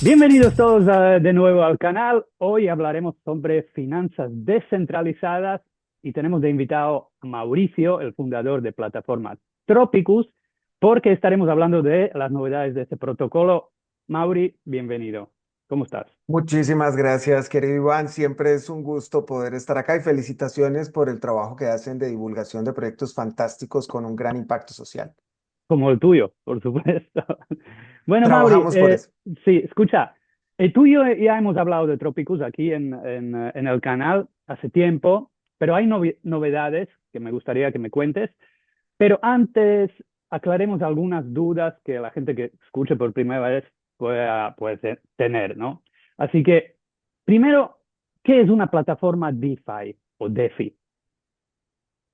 Bienvenidos todos de nuevo al canal. Hoy hablaremos sobre finanzas descentralizadas y tenemos de invitado a Mauricio, el fundador de plataforma Tropicus, porque estaremos hablando de las novedades de este protocolo. Mauri, bienvenido. ¿Cómo estás? Muchísimas gracias, querido Iván. Siempre es un gusto poder estar acá y felicitaciones por el trabajo que hacen de divulgación de proyectos fantásticos con un gran impacto social. Como el tuyo, por supuesto. Bueno, Mauri, Trabajamos por eso. sí, escucha, tú y yo ya hemos hablado de Tropicus aquí en el canal hace tiempo, pero hay novedades que me gustaría que me cuentes. Pero antes, aclaremos algunas dudas que la gente que escuche por primera vez puede tener, ¿no? Así que, primero, ¿qué es una plataforma DeFi o DeFi?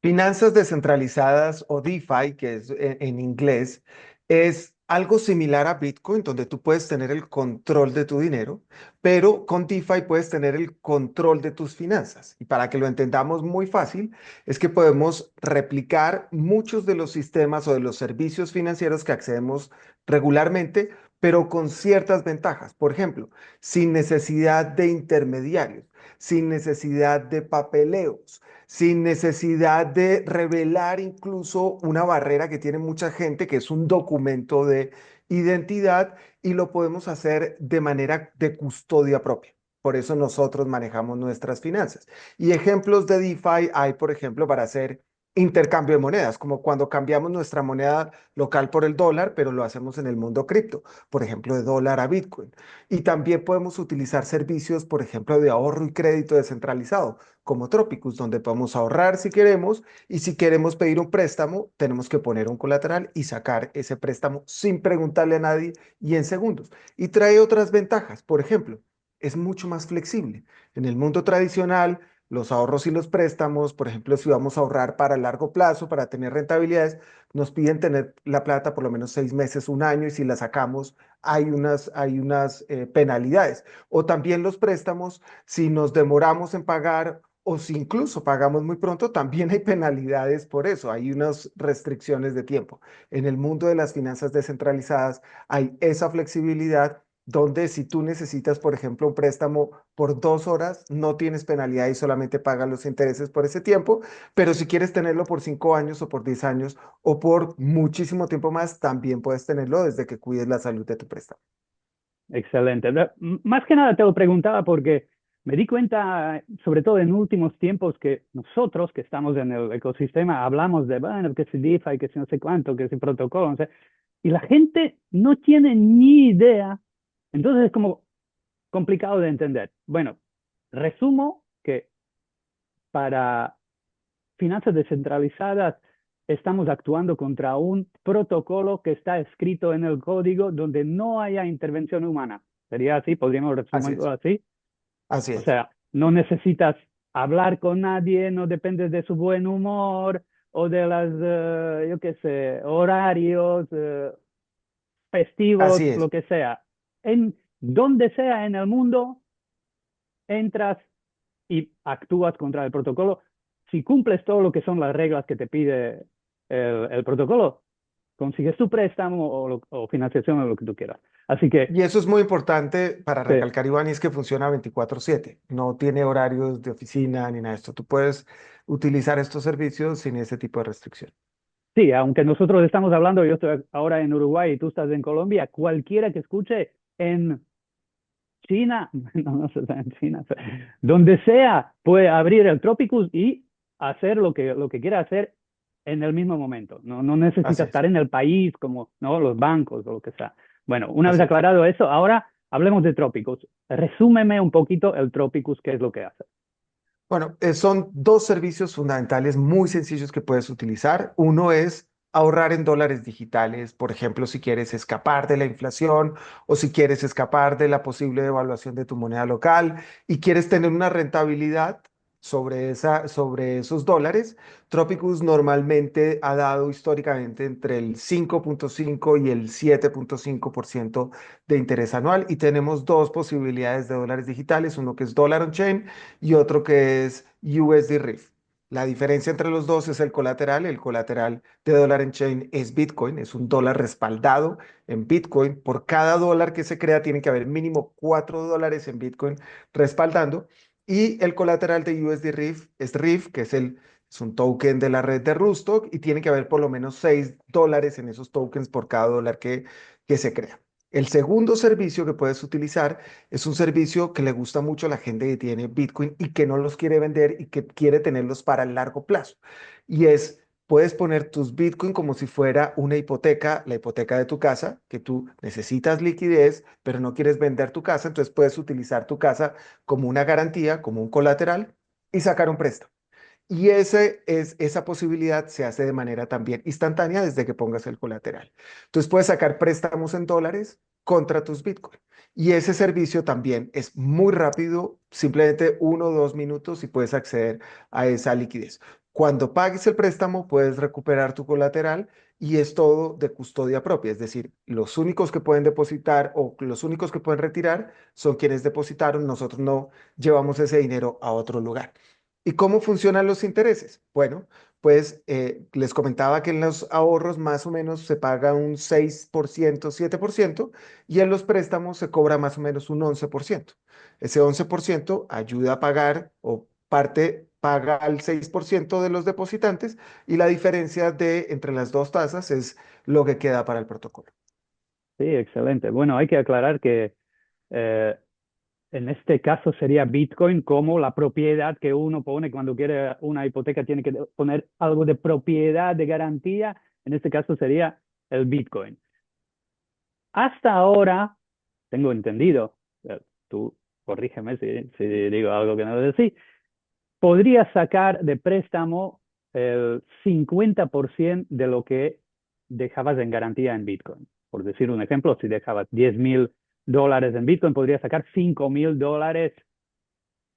Finanzas descentralizadas o DeFi, que es en inglés, es algo similar a Bitcoin, donde tú puedes tener el control de tu dinero, pero con DeFi puedes tener el control de tus finanzas. Y para que lo entendamos muy fácil, es que podemos replicar muchos de los sistemas o de los servicios financieros que accedemos regularmente, pero con ciertas ventajas. Por ejemplo, sin necesidad de intermediarios, sin necesidad de papeleos, sin necesidad de revelar incluso una barrera que tiene mucha gente, que es un documento de identidad, y lo podemos hacer de manera de custodia propia. Por eso nosotros manejamos nuestras finanzas. Y ejemplos de DeFi hay, por ejemplo, para hacer intercambio de monedas, como cuando cambiamos nuestra moneda local por el dólar, pero lo hacemos en el mundo cripto, por ejemplo, de dólar a Bitcoin. Y también podemos utilizar servicios, por ejemplo, de ahorro y crédito descentralizado como Tropicus, donde podemos ahorrar si queremos y si queremos pedir un préstamo, tenemos que poner un colateral y sacar ese préstamo sin preguntarle a nadie y en segundos. Y trae otras ventajas, por ejemplo, es mucho más flexible. En el mundo tradicional, los ahorros y los préstamos, por ejemplo, si vamos a ahorrar para largo plazo, para tener rentabilidades, nos piden tener la plata por lo menos 6 meses, un año, y si la sacamos, hay unas penalidades. O también los préstamos, si nos demoramos en pagar o si incluso pagamos muy pronto, también hay penalidades por eso, hay unas restricciones de tiempo. En el mundo de las finanzas descentralizadas hay esa flexibilidad donde si tú necesitas, por ejemplo, un préstamo por 2 horas, no tienes penalidad y solamente pagas los intereses por ese tiempo, pero si quieres tenerlo por 5 años o por 10 años o por muchísimo tiempo más, también puedes tenerlo desde que cuides la salud de tu préstamo. Excelente. Más que nada te lo preguntaba porque me di cuenta, sobre todo en últimos tiempos, que nosotros que estamos en el ecosistema hablamos de, bueno, que si DeFi, que si no sé cuánto, que si protocolo, no sé, y la gente no tiene ni idea. Entonces es como complicado de entender. Bueno, resumo que para finanzas descentralizadas estamos actuando contra un protocolo que está escrito en el código donde no haya intervención humana. ¿Sería así? ¿Podríamos Así resumirlo es, así? así O es, sea, no necesitas hablar con nadie, no dependes de su buen humor o de las, yo qué sé, horarios, festivos, así es. lo que sea. En donde sea en el mundo, entras y actúas contra el protocolo. Si cumples todo lo que son las reglas que te pide el protocolo, consigues tu préstamo o financiación o lo que tú quieras. Así que, Y eso es muy importante para sí, recalcar, Iván, y es que funciona 24/7. No tiene horarios de oficina ni nada de esto. Tú puedes utilizar estos servicios sin ese tipo de restricción. sí, aunque nosotros estamos hablando, yo estoy ahora en Uruguay y tú estás en Colombia, cualquiera que escuche en China, no, no sé, en China, donde sea, puede abrir el Tropicus y hacer lo que quiera hacer en el mismo momento. No, no necesita Así es, estar en el país como ¿no? los bancos o lo que sea. Bueno, una vez así es. aclarado eso, ahora hablemos de Tropicus. Resúmeme un poquito el Tropicus, qué es lo que hace. Bueno, son dos servicios fundamentales muy sencillos que puedes utilizar. Uno es ahorrar en dólares digitales, por ejemplo, si quieres escapar de la inflación o si quieres escapar de la posible devaluación de tu moneda local y quieres tener una rentabilidad sobre esos dólares. Tropicus normalmente ha dado históricamente entre el 5,5 y el 7,5% de interés anual y tenemos dos posibilidades de dólares digitales, uno que es dólar on chain y otro que es USD Riff. La diferencia entre los dos es el colateral. El colateral de Dollar and Chain es Bitcoin, es un dólar respaldado en Bitcoin. Por cada dólar que se crea, tiene que haber mínimo $4 en Bitcoin respaldando. Y el colateral de USD Riff es Riff, que es un token de la red de Rustock, y tiene que haber por lo menos $6 en esos tokens por cada dólar que se crea. El segundo servicio que puedes utilizar es un servicio que le gusta mucho a la gente que tiene Bitcoin y que no los quiere vender y que quiere tenerlos para el largo plazo. Y es, puedes poner tus Bitcoin como si fuera una hipoteca, la hipoteca de tu casa, que tú necesitas liquidez, pero no quieres vender tu casa, entonces puedes utilizar tu casa como una garantía, como un colateral y sacar un préstamo. Y esa posibilidad se hace de manera también instantánea desde que pongas el colateral. Entonces puedes sacar préstamos en dólares contra tus Bitcoin. Y ese servicio también es muy rápido, simplemente 1 o 2 minutos y puedes acceder a esa liquidez. Cuando pagues el préstamo, puedes recuperar tu colateral y es todo de custodia propia. Es decir, los únicos que pueden depositar o los únicos que pueden retirar son quienes depositaron. Nosotros no llevamos ese dinero a otro lugar. ¿Y cómo funcionan los intereses? Bueno, pues les comentaba que en los ahorros más o menos se paga un 6%, 7%, y en los préstamos se cobra más o menos un 11%. Ese 11% ayuda a pagar o parte paga al 6% de los depositantes y la diferencia entre las dos tasas es lo que queda para el protocolo. Sí, excelente. Bueno, hay que aclarar que eh, en este caso sería Bitcoin como la propiedad que uno pone cuando quiere una hipoteca, tiene que poner algo de propiedad, de garantía. En este caso sería el Bitcoin. Hasta ahora, tengo entendido, tú corrígeme si digo algo que no es así, podría sacar de préstamo el 50% de lo que dejabas en garantía en Bitcoin. Por decir un ejemplo, si dejabas $10,000 en Bitcoin, podrías sacar $5,000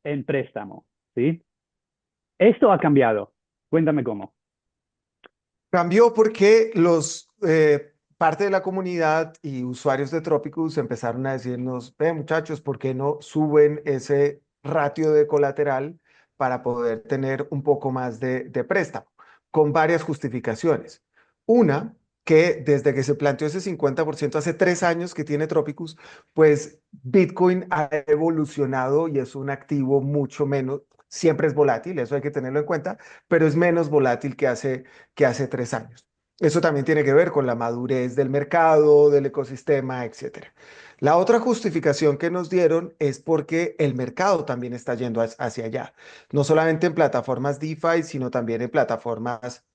en préstamo, ¿sí? Esto ha cambiado. Cuéntame cómo. Cambió porque parte de la comunidad y usuarios de Tropicus empezaron a decirnos, ve muchachos, ¿por qué no suben ese ratio de colateral para poder tener un poco más de préstamo? Con varias justificaciones. Una, que desde que se planteó ese 50% hace 3 años que tiene Tropicus, pues Bitcoin ha evolucionado y es un activo mucho menos, siempre es volátil, eso hay que tenerlo en cuenta, pero es menos volátil que hace 3 años. Eso también tiene que ver con la madurez del mercado, del ecosistema, etcétera. La otra justificación que nos dieron es porque el mercado también está yendo hacia allá, no solamente en plataformas DeFi, sino también en plataformas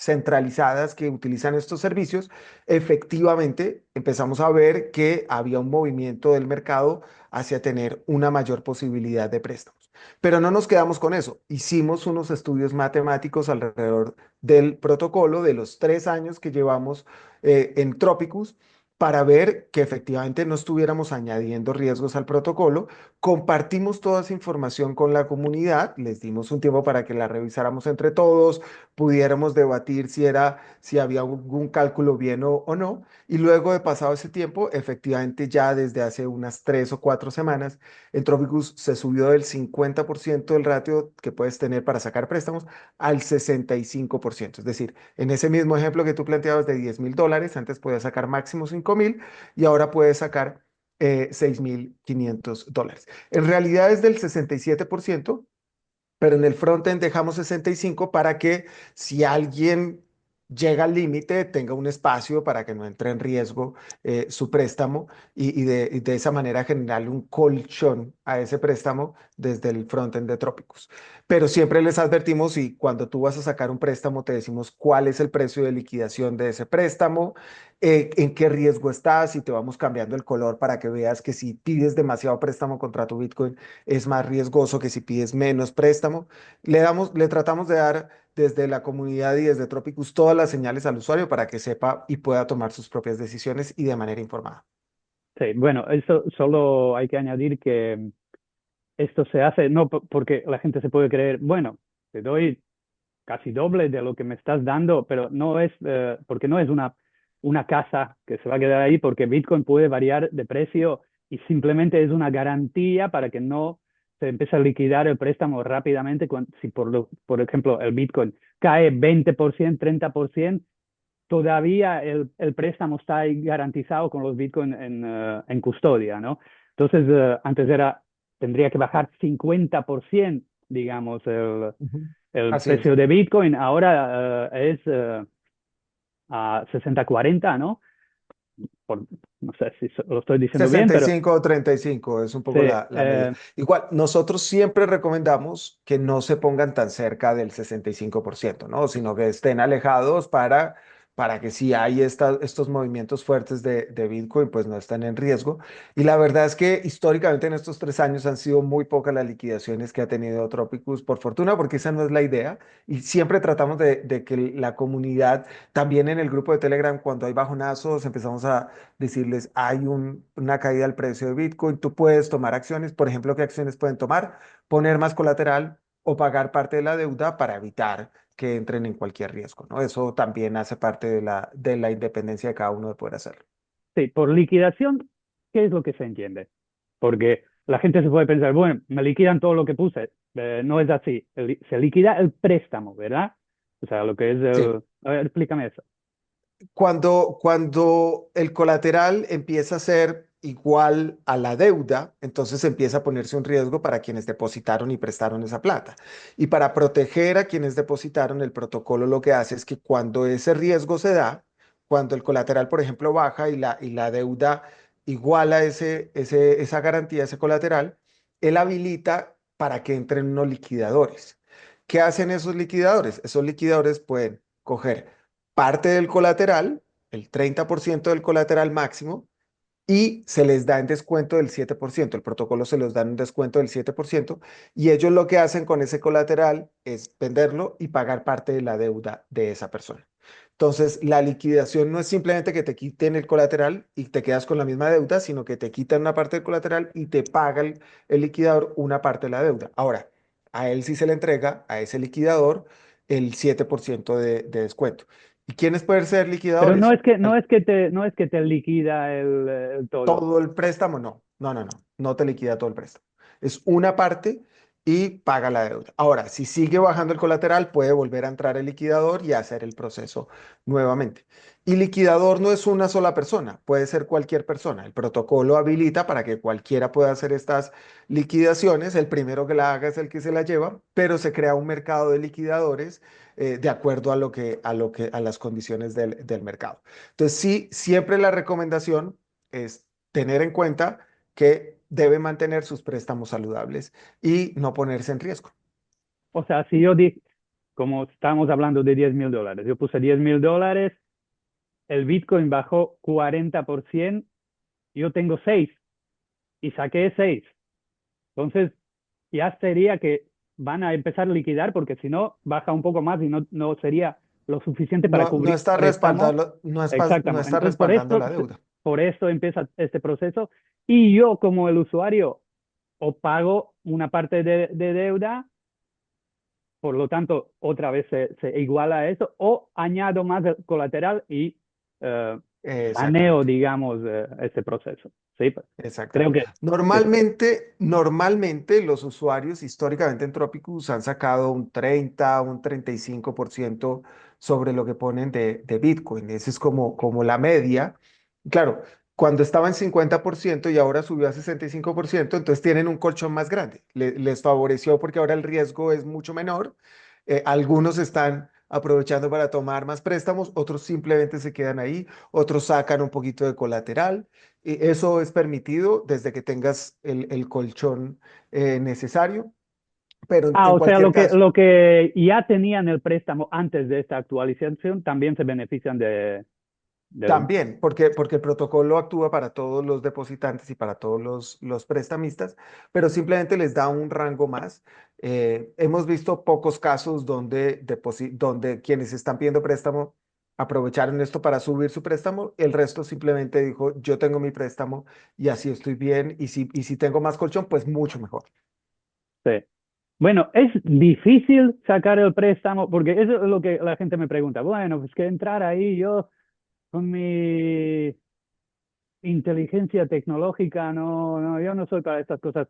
centralizadas que utilizan estos servicios. Efectivamente empezamos a ver que había un movimiento del mercado hacia tener una mayor posibilidad de préstamos. Pero no nos quedamos con eso. Hicimos unos estudios matemáticos alrededor del protocolo de los 3 años que llevamos en Tropicus para ver que efectivamente no estuviéramos añadiendo riesgos al protocolo. Compartimos toda esa información con la comunidad, les dimos un tiempo para que la revisáramos entre todos, pudiéramos debatir si había algún cálculo bien o no. Y luego de pasado ese tiempo, efectivamente ya desde hace unas 3 o 4 semanas, en Tropicus se subió del 50% del ratio que puedes tener para sacar préstamos al 65%. Es decir, en ese mismo ejemplo que tú planteabas de $10,000, antes podías sacar máximo 5,000 y ahora puedes sacar $6,500. En realidad es del 67%, pero en el frontend dejamos 65 para que si alguien llega al límite tenga un espacio para que no entre en riesgo su préstamo y de esa manera generarle un colchón a ese préstamo desde el frontend de Tropicus. Pero siempre les advertimos y cuando tú vas a sacar un préstamo te decimos cuál es el precio de liquidación de ese préstamo, en qué riesgo estás y te vamos cambiando el color para que veas que si pides demasiado préstamo contra tu Bitcoin es más riesgoso que si pides menos préstamo. Le tratamos de dar desde la comunidad y desde Tropicus todas las señales al usuario para que sepa y pueda tomar sus propias decisiones y de manera informada. Sí, bueno, eso solo hay que añadir que esto se hace no porque la gente se puede creer, bueno, te doy casi doble de lo que me estás dando, pero no es, porque no es una casa que se va a quedar ahí, porque Bitcoin puede variar de precio y simplemente es una garantía para que no se empieza a liquidar el préstamo rápidamente, si por ejemplo el Bitcoin cae 20%, 30%, todavía el préstamo está ahí garantizado con los Bitcoin en custodia, ¿no? Entonces, antes tendría que bajar 50%, digamos, Ujú. el Así es. precio de Bitcoin, ahora es a 60-40, ¿no? Por, no sé si lo estoy diciendo bien, sesenta y pero cinco o 35 es un sí, poco la media. Igual, nosotros siempre recomendamos que no se pongan tan cerca del 65%, ¿no? Sino que estén alejados para que si hay estos movimientos fuertes de Bitcoin, pues no estén en riesgo. Y la verdad es que históricamente en estos 3 años han sido muy pocas las liquidaciones que ha tenido Tropicus, por fortuna, porque esa no es la idea. Y siempre tratamos de que la comunidad, también en el grupo de Telegram, cuando hay bajonazos, empezamos a decirles, hay una caída del precio de Bitcoin, tú puedes tomar acciones, por ejemplo, ¿qué acciones pueden tomar? Poner más colateral o pagar parte de la deuda para evitar que entren en cualquier riesgo, ¿no? Eso también hace parte de la independencia de cada uno de poder hacerlo. sí, por liquidación, ¿qué es lo que se entiende? Porque la gente se puede pensar, bueno, me liquidan todo lo que puse. No es así. Se liquida el préstamo, ¿verdad? O sea, lo que es Sí. el... A ver, explícame eso. Cuando el colateral empieza a ser igual a la deuda, entonces empieza a ponerse un riesgo para quienes depositaron y prestaron esa plata. Y para proteger a quienes depositaron, el protocolo lo que hace es que cuando ese riesgo se da, cuando el colateral, por ejemplo, baja y la deuda iguala esa garantía, ese colateral, él habilita para que entren unos liquidadores. ¿Qué hacen esos liquidadores? Esos liquidadores pueden coger parte del colateral, el 30% del colateral máximo, y se les da en descuento del 7%. El protocolo se los da en un descuento del 7% y ellos lo que hacen con ese colateral es venderlo y pagar parte de la deuda de esa persona. Entonces, la liquidación no es simplemente que te quiten el colateral y te quedas con la misma deuda, sino que te quitan una parte del colateral y te paga el liquidador una parte de la deuda. Ahora, a él sí se le entrega, a ese liquidador, el 7% de descuento. ¿Y quiénes pueden ser Pero no liquidadores? es que, no es que te liquida el todo. Todo el préstamo, no, no, no, no, no te liquida todo el préstamo. Es una parte y paga la deuda. Ahora, si sigue bajando el colateral, puede volver a entrar el liquidador y hacer el proceso nuevamente. Y liquidador no es una sola persona, puede ser cualquier persona. El protocolo habilita para que cualquiera pueda hacer estas liquidaciones. El primero que la haga es el que se la lleva, pero se crea un mercado de liquidadores de acuerdo a las condiciones del mercado. Entonces, sí, siempre la recomendación es tener en cuenta que debe mantener sus préstamos saludables y no ponerse en riesgo. O sea, si yo dije, como estamos hablando de $10,000, yo puse $10,000, el Bitcoin bajó 40%, yo tengo 6 y saqué 6. Entonces, ya sería que van a empezar a liquidar porque si no, baja un poco más y no sería lo suficiente para No, no cubrir el está préstamo. respaldando, no Exactamente. está Entonces, respaldando la deuda. por esto empieza este proceso. Y yo, como el usuario, o pago una parte de deuda, por lo tanto, otra vez se iguala a eso, o añado más el colateral y eh, planeo, Exactamente. digamos, este proceso. Sí, pues, creo Exactamente. que Normalmente los usuarios históricamente en Tropicus han sacado un 30, un 35% sobre lo que ponen de Bitcoin. Esa es como la media. Claro, cuando estaba en 50% y ahora subió a 65%, entonces tienen un colchón más grande. Les favoreció porque ahora el riesgo es mucho menor. Algunos están aprovechando para tomar más préstamos, otros simplemente se quedan ahí, otros sacan un poquito de colateral. Y eso es permitido desde que tengas el colchón necesario, pero en o sea, cualquier caso, lo que ya tenían el préstamo antes de esta actualización también se benefician del... también, porque el protocolo actúa para todos los depositantes y para todos los prestamistas, pero simplemente les da un rango más. Hemos visto pocos casos donde quienes están pidiendo préstamo aprovecharon esto para subir su préstamo, el resto simplemente dijo, yo tengo mi préstamo y así estoy bien, y si tengo más colchón, pues mucho mejor. Sí. Bueno, es difícil sacar el préstamo, porque eso es lo que la gente me pregunta. Bueno, pues que entrar ahí yo con mi inteligencia tecnológica, yo no soy para estas cosas.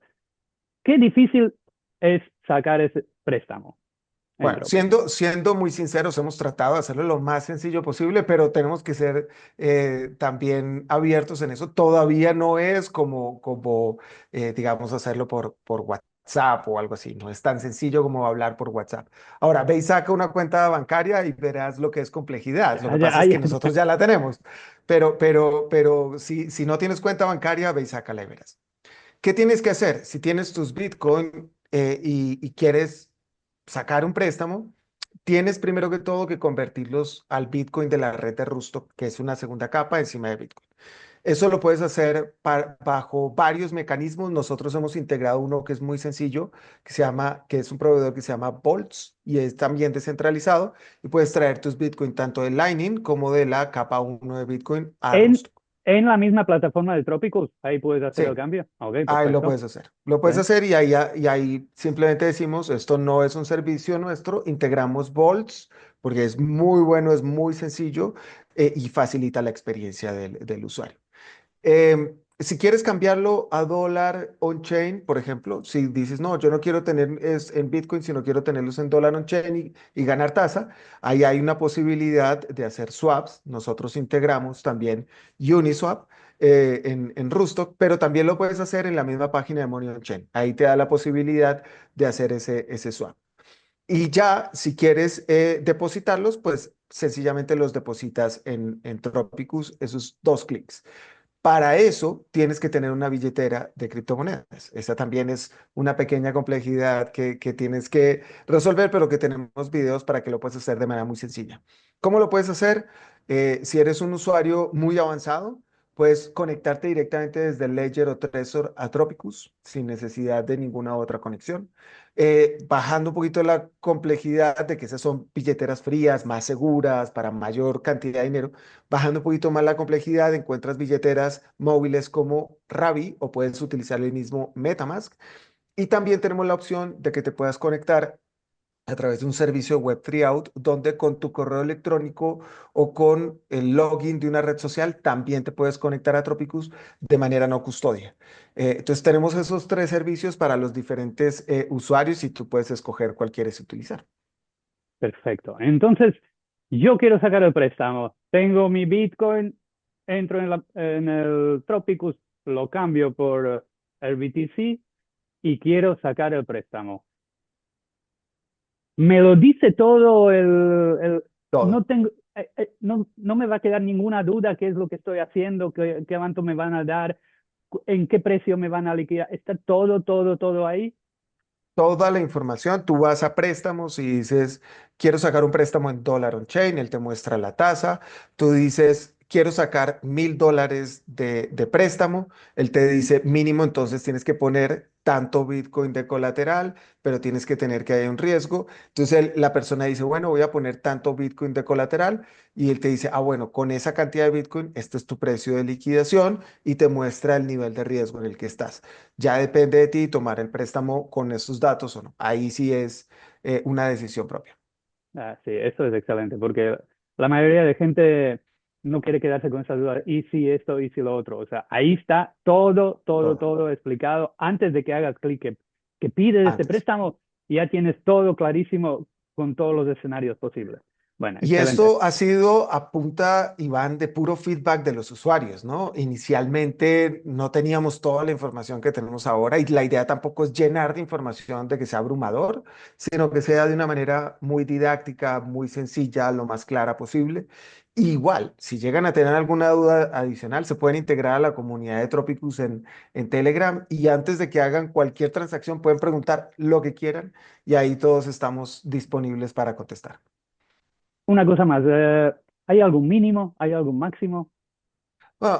qué difícil es sacar ese préstamo en Bueno, Trópico. siendo muy sinceros, hemos tratado de hacerlo lo más sencillo posible, pero tenemos que ser también abiertos en eso. Todavía no es como digamos, hacerlo por WhatsApp o algo así. No es tan sencillo como hablar por WhatsApp. Ahora, ve y saca una cuenta bancaria y verás lo que es complejidad. Lo que pasa es que nosotros ya la tenemos, pero si no tienes cuenta bancaria, ve y sácala y verás. ¿Qué tienes que hacer? Si tienes tus Bitcoin y quieres sacar un préstamo, tienes primero que todo que convertirlos al Bitcoin de la red de Rusto, que es una segunda capa encima de Bitcoin. Eso lo puedes hacer bajo varios mecanismos. Nosotros hemos integrado uno que es muy sencillo, que es un proveedor que se llama Bolts y es también descentralizado y puedes traer tus Bitcoin tanto de Lightning como de la capa uno de Bitcoin a En, Rusto. en la misma plataforma de Trópicos, ahí puedes hacer el Sí. cambio. Ok, Ahí lo perfecto. puedes hacer. Lo puedes Bien. hacer y ahí simplemente decimos, esto no es un servicio nuestro, integramos Bolts porque es muy bueno, es muy sencillo y facilita la experiencia del usuario. Si quieres cambiarlo a dólar on-chain, por ejemplo, si dices, no, yo no quiero tener es en Bitcoin, sino quiero tenerlos en dólar on-chain y ganar tasa, ahí hay una posibilidad de hacer swaps. Nosotros integramos también Uniswap en Rustock, pero también lo puedes hacer en la misma página de Money on-chain. Ahí te da la posibilidad de hacer ese swap. Y ya, si quieres depositarlos, pues sencillamente los depositas en Tropicus, esos dos clics. Para eso tienes que tener una billetera de criptomonedas. Esa también es una pequeña complejidad que tienes que resolver, pero que tenemos videos para que lo puedas hacer de manera muy sencilla. ¿Cómo lo puedes hacer? Si eres un usuario muy avanzado, puedes conectarte directamente desde Ledger o Trezor a Tropicus sin necesidad de ninguna otra conexión. Bajando un poquito la complejidad de que esas son billeteras frías, más seguras, para mayor cantidad de dinero. Bajando un poquito más la complejidad, encuentras billeteras móviles como Ravi o puedes utilizar el mismo MetaMask. Y también tenemos la opción de que te puedas conectar a través de un servicio web Tryout, donde con tu correo electrónico o con el login de una red social también te puedes conectar a Tropicus de manera no custodia. Entonces tenemos esos tres servicios para los diferentes usuarios y tú puedes escoger cuál quieres utilizar. Perfecto. Entonces, yo quiero sacar el préstamo. Tengo mi Bitcoin, entro en el Tropicus, lo cambio por el BTC y quiero sacar el préstamo. Me lo dice todo Todo. no tengo, no me va a quedar ninguna duda qué es lo que estoy haciendo, qué cuánto me van a dar, en qué precio me van a liquidar. Está todo ahí. Toda la información, tú vas a préstamos y dices, quiero sacar un préstamo en dólar on-chain, él te muestra la tasa, tú dices, quiero sacar $1,000 de préstamo, él te dice mínimo, entonces tienes que poner tanto Bitcoin de colateral, pero tienes que tener que haya un riesgo. Entonces la persona dice, bueno, voy a poner tanto Bitcoin de colateral y él te dice, ah, bueno, con esa cantidad de Bitcoin, este es tu precio de liquidación y te muestra el nivel de riesgo en el que estás. Ya depende de ti tomar el préstamo con esos datos o no. Ahí sí es una decisión propia. Ah, sí, eso es excelente, porque la mayoría de gente no quiere quedarse con esa duda, y si esto, y si lo otro. O sea, ahí está Todo. todo explicado antes de que hagas clic que pides este Antes. préstamo, ya tienes todo clarísimo con todos los escenarios posibles. Bueno, Y excelente. esto ha sido a punta, Iván, de puro feedback de los usuarios, ¿no? Inicialmente no teníamos toda la información que tenemos ahora y la idea tampoco es llenar de información de que sea abrumador, sino que sea de una manera muy didáctica, muy sencilla, lo más clara posible. Igual, si llegan a tener alguna duda adicional, se pueden integrar a la comunidad de Tropicus en Telegram y antes de que hagan cualquier transacción pueden preguntar lo que quieran y ahí todos estamos disponibles para contestar. Una cosa más, ¿hay algún mínimo? ¿Hay algún máximo? Bueno,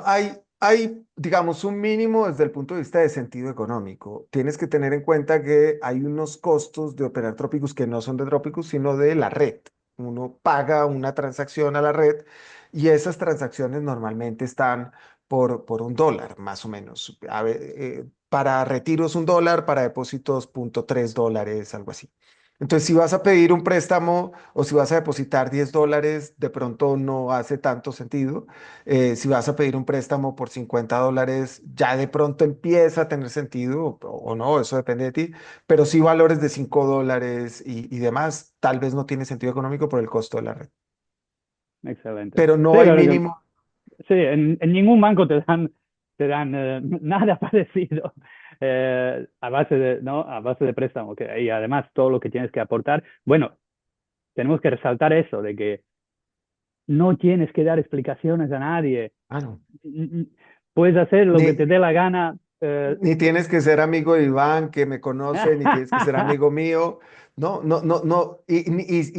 digamos, un mínimo desde el punto de vista de sentido económico. Tienes que tener en cuenta que hay unos costos de operar Tropicus que no son de Tropicus, sino de la red. Uno paga una transacción a la red y esas transacciones normalmente están por $1, más o menos. Para retiros $1, para depósitos $0,3, algo así. Entonces, si vas a pedir un préstamo o si vas a depositar $10, de pronto no hace tanto sentido. Si vas a pedir un préstamo por $50, ya de pronto empieza a tener sentido o no, eso depende de ti. Pero sí valores de $5 y demás, tal vez no tiene sentido económico por el costo de la red. Excelente. Pero Sí, no hay mínimo. sí, en ningún banco te dan nada parecido a base de, ¿no? A base de préstamo. Y además todo lo que tienes que aportar. Bueno, tenemos que resaltar eso, de que no tienes que dar explicaciones a nadie. Ah, no. Puedes hacer lo que te Ni, dé la gana. Ni tienes que ser amigo de Iván, que me conoce, ni tienes que ser amigo mío. No, no, no, no. Y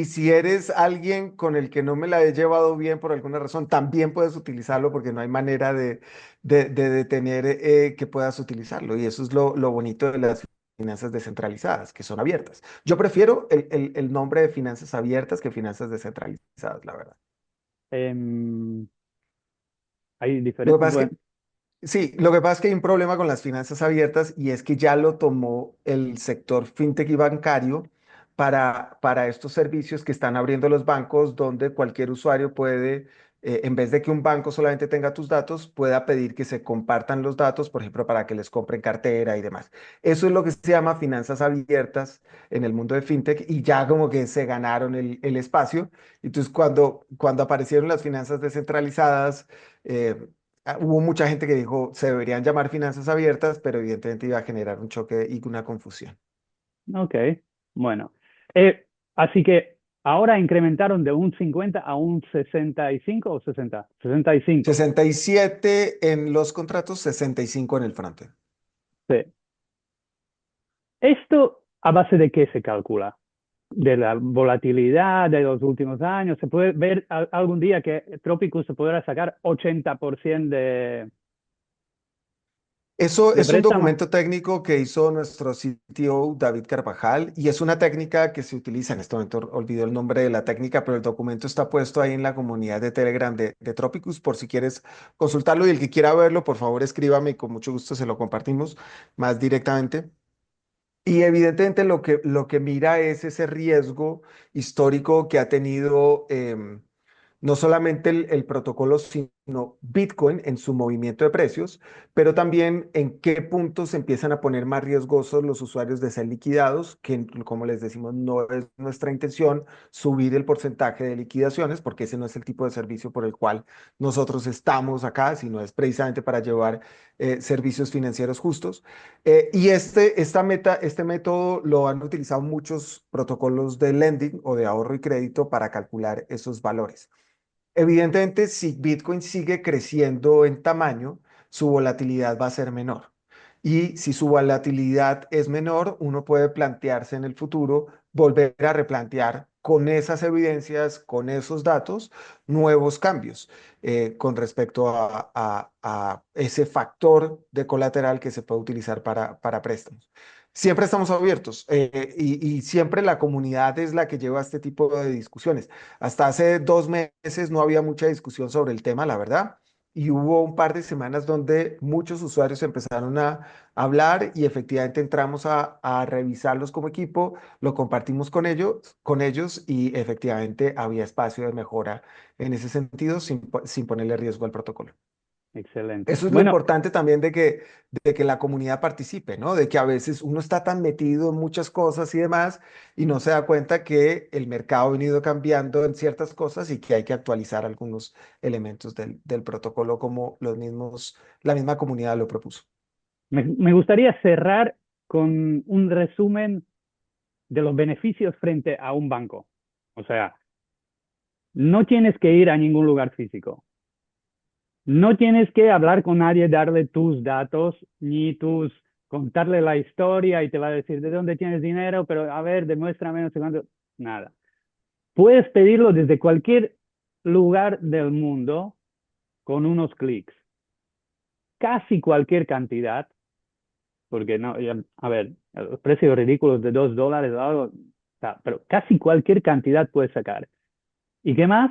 si eres alguien con el que no me la he llevado bien por alguna razón, también puedes utilizarlo porque no hay manera de detener que puedas utilizarlo. Y eso es lo bonito de las finanzas descentralizadas, que son abiertas. Yo prefiero el nombre de finanzas abiertas que finanzas descentralizadas, la verdad. Em, hay Lo que diferentes. pasa es Bueno, que sí, lo que pasa es que hay un problema con las finanzas abiertas y es que ya lo tomó el sector fintech y bancario para estos servicios que están abriendo los bancos, donde cualquier usuario puede, en vez de que un banco solamente tenga tus datos, pueda pedir que se compartan los datos, por ejemplo, para que les compren cartera y demás. Eso es lo que se llama finanzas abiertas en el mundo de fintech y ya como que se ganaron el espacio. Entonces, cuando aparecieron las finanzas descentralizadas, hubo mucha gente que dijo se deberían llamar finanzas abiertas, pero evidentemente iba a generar un choque y una confusión. ok, bueno. Así que ahora incrementaron de un 50 a un 65 o 60, 65. 67 en los contratos, 65 en el frontend. Sí. ¿Esto a base de qué se calcula? De la volatilidad de los últimos años. Se puede ver algún día que Tropicus se podrá sacar 80% Eso de es un préstamo. documento técnico que hizo nuestro CTO David Carvajal y es una técnica que se utiliza, en este momento olvido el nombre de la técnica, pero el documento está puesto ahí en la comunidad de Telegram de Tropicus por si quieres consultarlo y el que quiera verlo, por favor escríbame y con mucho gusto se lo compartimos más directamente. Y evidentemente lo que mira es ese riesgo histórico que ha tenido no solamente el protocolo, sino Bitcoin en su movimiento de precios, pero también en qué puntos se empiezan a poner más riesgosos los usuarios de ser liquidados, que como les decimos, no es nuestra intención subir el porcentaje de liquidaciones, porque ese no es el tipo de servicio por el cual nosotros estamos acá, sino es precisamente para llevar servicios financieros justos. Este método lo han utilizado muchos protocolos de lending o de ahorro y crédito para calcular esos valores. Evidentemente, si Bitcoin sigue creciendo en tamaño, su volatilidad va a ser menor. Y si su volatilidad es menor, uno puede plantearse en el futuro volver a replantear con esas evidencias, con esos datos, nuevos cambios con respecto a ese factor de colateral que se puede utilizar para préstamos. Siempre estamos abiertos y siempre la comunidad es la que lleva este tipo de discusiones. Hasta hace 2 meses no había mucha discusión sobre el tema, la verdad, y hubo un par de semanas donde muchos usuarios empezaron a hablar y efectivamente entramos a revisarlos como equipo, lo compartimos con ellos y efectivamente había espacio de mejora en ese sentido sin ponerle riesgo al protocolo. Excelente. Eso es lo Bueno, importante también de que la comunidad participe, ¿no? De que a veces uno está tan metido en muchas cosas y demás y no se da cuenta que el mercado ha venido cambiando en ciertas cosas y que hay que actualizar algunos elementos del protocolo como la misma comunidad lo propuso. me gustaría cerrar con un resumen de los beneficios frente a un banco. O sea, no tienes que ir a ningún lugar físico. No tienes que hablar con nadie, darle tus datos, ni contarle la historia y te va a decir de dónde tienes dinero, pero a ver, demuéstrame no sé cuánto. Nada. Puedes pedirlo desde cualquier lugar del mundo con unos clics. Casi cualquier cantidad, porque no, a ver, los precios ridículos de $2 o algo, pero casi cualquier cantidad puedes sacar. ¿Y qué más?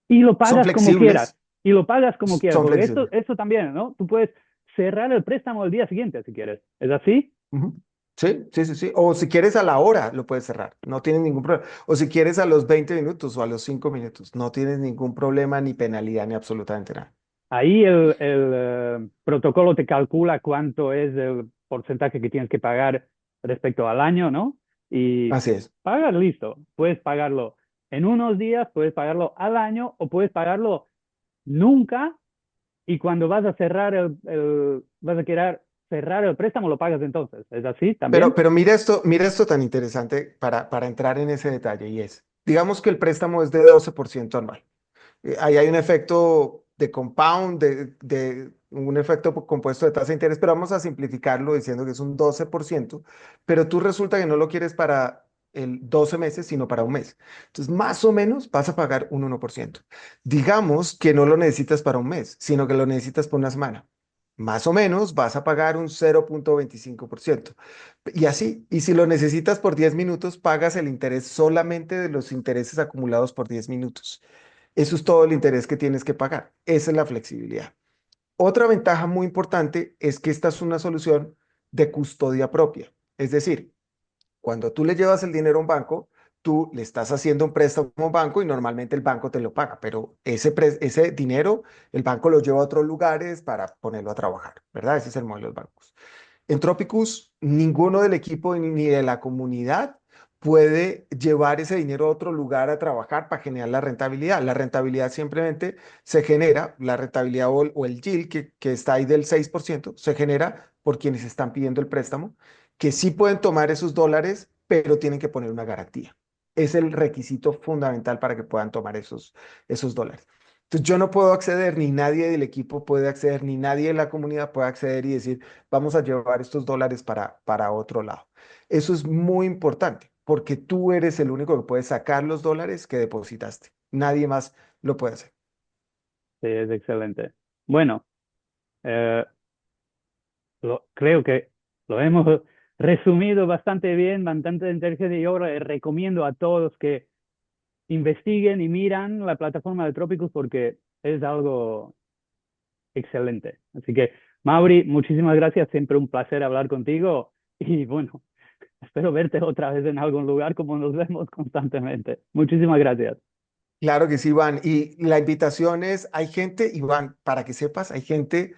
Y lo Son pagas como quieras. flexibles, Y lo pagas como quieras, son porque flexibles. eso también, ¿no? Tú puedes cerrar el préstamo el día siguiente si quieres. ¿Es así? Ujú. Sí, sí, sí, sí. O si quieres a la hora, lo puedes cerrar. No tienes ningún problema. O si quieres a los 20 minutos o a los 5 minutos, no tienes ningún problema, ni penalidad, ni absolutamente nada. Ahí el protocolo te calcula cuánto es el porcentaje que tienes que pagar respecto al año, ¿no? Y Así es. pagas, listo. Puedes pagarlo en unos días, puedes pagarlo al año o puedes pagarlo nunca y cuando vas a cerrar vas a querer cerrar el préstamo, lo pagas entonces. ¿Es así también? Pero mira esto tan interesante para entrar en ese detalle y es, digamos que el préstamo es de 12% anual. Ahí hay un efecto de compound, de un efecto compuesto de tasa de interés, pero vamos a simplificarlo diciendo que es un 12%, pero tú resulta que no lo quieres para el 12 meses, sino para un mes. Entonces, más o menos vas a pagar un 1%. Digamos que no lo necesitas para un mes, sino que lo necesitas por una semana. Más o menos vas a pagar un 0,25%. Y así, y si lo necesitas por 10 minutos, pagas el interés solamente de los intereses acumulados por 10 minutos. Eso es todo el interés que tienes que pagar. Esa es la flexibilidad. Otra ventaja muy importante es que esta es una solución de custodia propia. Es decir, cuando tú le llevas el dinero a un banco, tú le estás haciendo un préstamo a un banco y normalmente el banco te lo paga, pero ese dinero el banco lo lleva a otros lugares para ponerlo a trabajar, ¿verdad? Ese es el modelo de los bancos. En Tropicus, ninguno del equipo ni de la comunidad puede llevar ese dinero a otro lugar a trabajar para generar la rentabilidad. La rentabilidad simplemente se genera, la rentabilidad o el yield que está ahí del 6%, se genera por quienes están pidiendo el préstamo, que sí pueden tomar esos dólares, pero tienen que poner una garantía. Es el requisito fundamental para que puedan tomar esos dólares. Entonces yo no puedo acceder, ni nadie del equipo puede acceder, ni nadie de la comunidad puede acceder y decir, vamos a llevar estos dólares para otro lado. Eso es muy importante porque tú eres el único que puede sacar los dólares que depositaste. Nadie más lo puede hacer. Sí, es excelente. Bueno, eh, creo que lo hemos resumido bastante bien, bastante inteligente y yo recomiendo a todos que investiguen y miran la plataforma de Tropicus porque es algo excelente. Así que, Mauri, muchísimas gracias, siempre un placer hablar contigo y bueno, espero verte otra vez en algún lugar como nos vemos constantemente. Muchísimas gracias. Claro que sí, Iván. Y la invitación es, hay gente, Iván, para que sepas, hay gente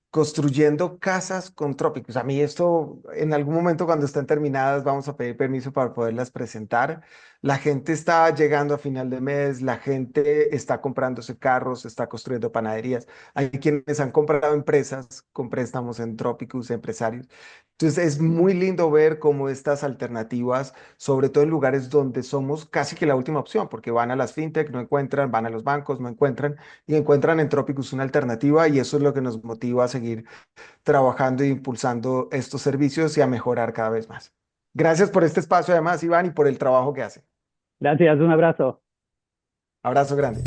construyendo casas con trópicos. A mí esto, en algún momento cuando estén terminadas, vamos a pedir permiso para poderlas presentar. La gente está llegando a final de mes, la gente está comprándose carros, está construyendo panaderías. Hay quienes han comprado empresas con préstamos en trópicos, empresarios. Entonces es muy lindo ver cómo estas alternativas, sobre todo en lugares donde somos casi que la última opción, porque van a las fintech, no encuentran, van a los bancos, no encuentran y encuentran en Tropicus una alternativa y eso es lo que nos motiva a seguir trabajando e impulsando estos servicios y a mejorar cada vez más. Gracias por este espacio además, Iván, y por el trabajo que hace. Gracias, un abrazo. Abrazo grande.